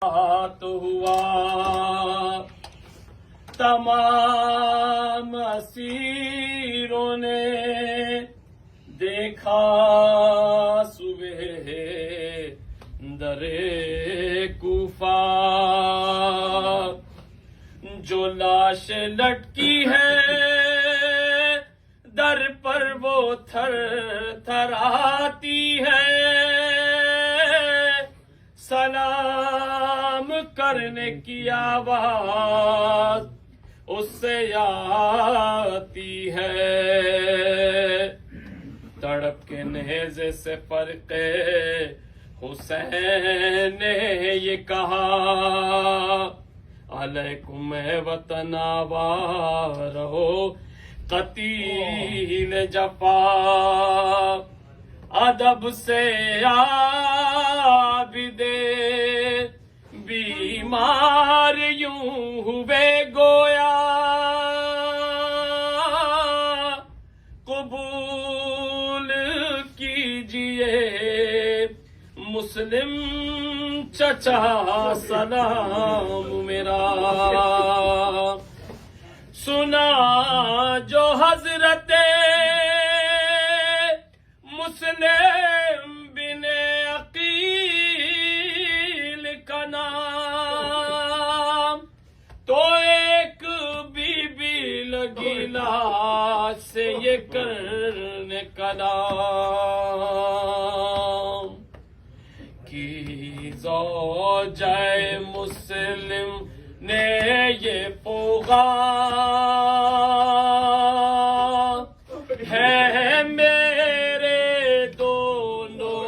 ہوا تمام اسیروں نے دیکھا صبح در کوفہ، جو لاش لٹکی ہے در پر وہ تھر تھر آتی ہے، سلام کرنے کی آواز اس سے آتی ہے، تڑپ کے نیزے سے فرق حسین نے یہ کہا، علیکم وطن آباد رہو قتیل جفا، ادب سے عابد بیمار یوں ہوئے گویا، قبول کیجئے مسلم چچا سلام میرا، سنا جو حضرت مسلم بن عقیل کا نام، تو ایک بی بی لگی لاش سے یہ کرنے کلام، کی زوجہ مسلم نے یہ پیغام ہے میرے دونوں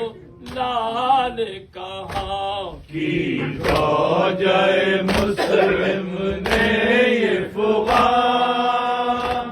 لال کہاں، کی زوجہ مسلم نے یہ پیغام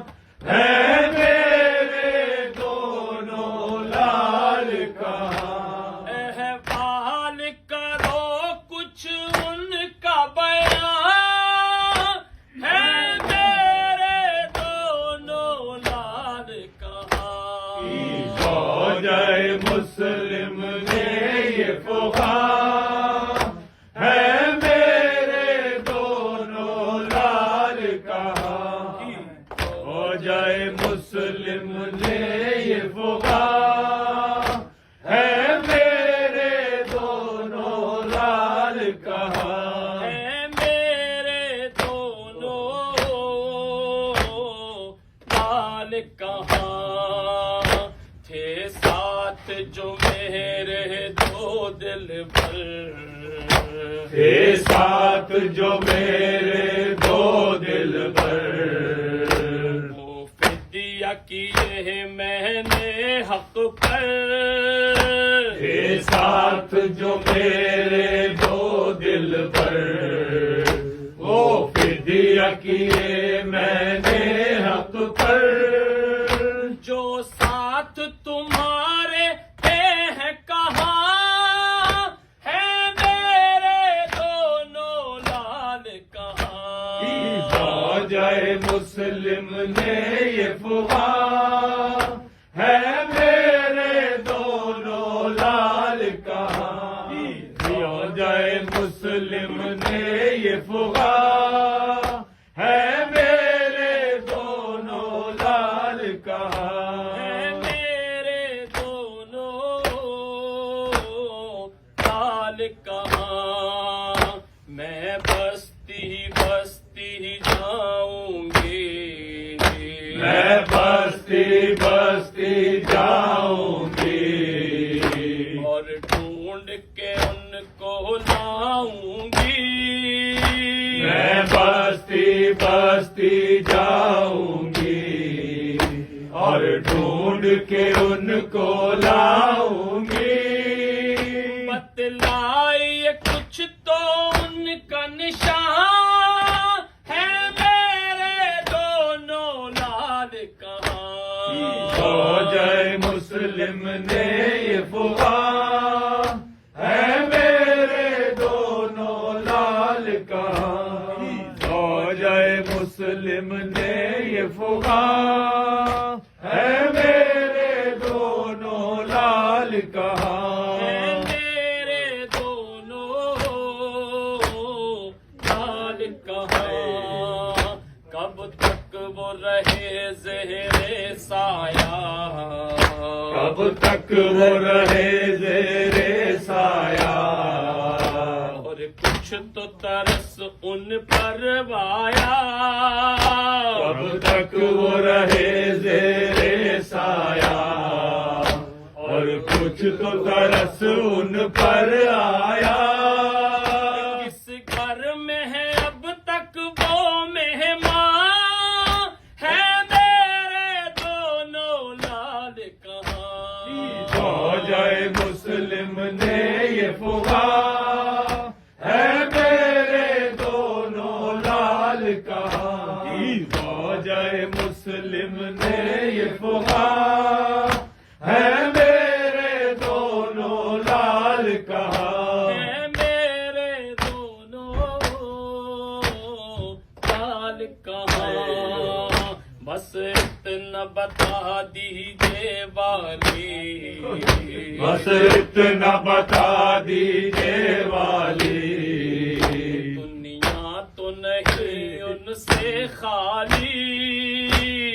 ہے میرے دونوں لال کہاں، احوال کرو کچھ ان کا بیان ہے میرے دونوں لال کہاں، کی زوجہ مسلم نے یہ پیغام ہے میرے دونوں لال کہاں، زوجہ مسلم نے یہ پیغام ہے میرے دونوں لال کہاں، ہے میرے دونوں لال کہاں، تھے ساتھ جو میرے دو دل بھر، تھے ساتھ جو میرے دو دل بھر، وہ فدیہ کیے میں نے حق پر، تھے ساتھ جو میرے دو دل بھر، وہ فدیہ کیے میں نے حق پر، جو ساتھ تمہارے ہیں کہاں ہے میرے دونوں لال کہاں، زوجہ مسلم نے یہ پیغام ہے میرے دونوں لال کہاں، زوجہ مسلم نے یہ پیغام ہے میرے دونوں لال کہاں، ہے میرے دونوں لال کہاں، میں بستی بستی جاؤں گی، میں بستی بستی جاؤں گی، اور ڈھونڈ کے ان کو لاؤں گی، میں بستی بستی جاؤں گی، اور ڈھونڈ کے ان کو لاؤں گی، بتلائیے کچھ تو ان کا نشان ہے میرے دونوں لال کہاں، زوجہ مسلم نے یہ پیغام ہے میرے دونوں لال کہاں، زوجہ مسلم نے یہ پیغام ہے میرے دونوں لال کہاں، ہے میرے دونوں اب تک وہ رہے زیر سایہ اور کچھ تو ترس ان پر آیا اب تک وہ رہے زیر سایہ اور کچھ تو ترس ان پر آیا کس گھر میں ہے اب تک وہ مہمان ہے میرے دونوں لال کہاں زوجہ مسلم نے یہ فغاں ہے میرے دونوں لال کہاں زوجہ مسلم نے یہ فغاں ہے میرے دونوں لال کہاں ہے میرے دونوں لال کہاں بس اتنا بتا دیجیے والی بس اتنا بتا دیجیے والی دنیا تو نہیں ان سے خالی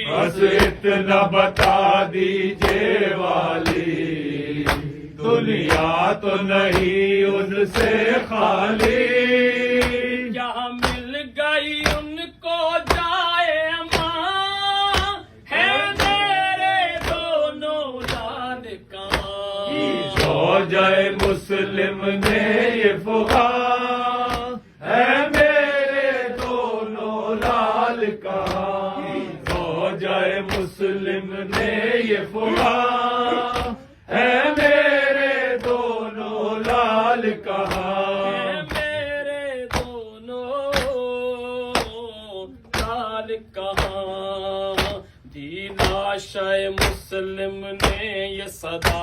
بس اتنا بتا دیجیے والی دنیا تو نہیں ان سے خالی کیا مل گئی ان کو جائے ماں ہے میرے دونوں لال کہاں زوجہ مسلم نے یہ فغاں ہے میرے دونوں لال کہاں زوجہ مسلم نے یہ فغاں ہے میرے دونوں لال کہاں میرے دونوں لال کہاں دی لاشائے مسلم نے یہ صدا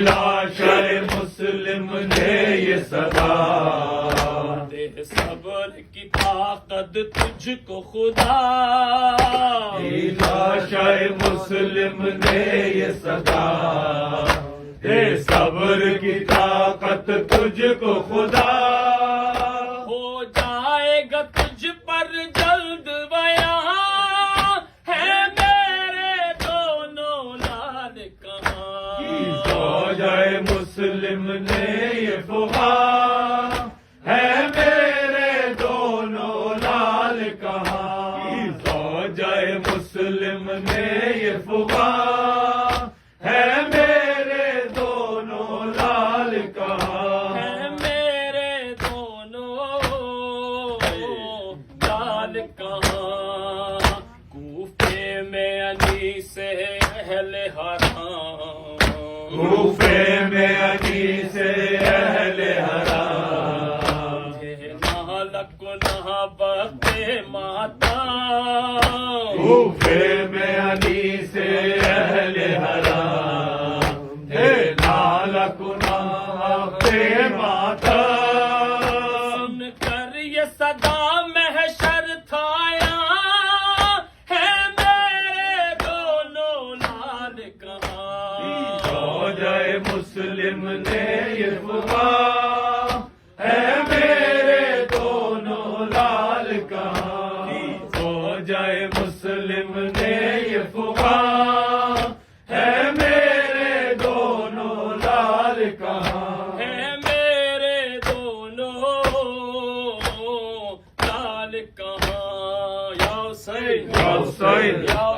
لاشائے مسلم نے یہ صدا دے صبر کی طاقت تجھ کو خدا لاشائے مسلم نے یہ صدا اے صبر کی طاقت تجھ کو خدا ہو جائے گا تجھ پر جلد بیاں ہے میرے دونوں لال کہاں زوجہ مسلم نے یہ فغاں ہے میرے دونوں لال کہاں زوجہ مسلم نے یہ فغاں ہے میرے دونوں لال کہاں ہے میرے دونوں لال کہاں کوفے میں علی سے اہل حرام کوفے میں علی سے اہل حرام نالک نہ بتے ماتا کوفے میں علی سے اہل حرام ہے نالک نہ ماتا سن کر یہ صدا محشر تھایا ہے میرے دونوں لال کہاں زوجہ مسلم نے یہ فغاں ہے میرے دونوں لال کہاں زوجہ مسلم نے یہ فغاں ہے میرے دونوں لال کہاں ہے میرے دونوں لال کہاں یا حسین یا حسین یا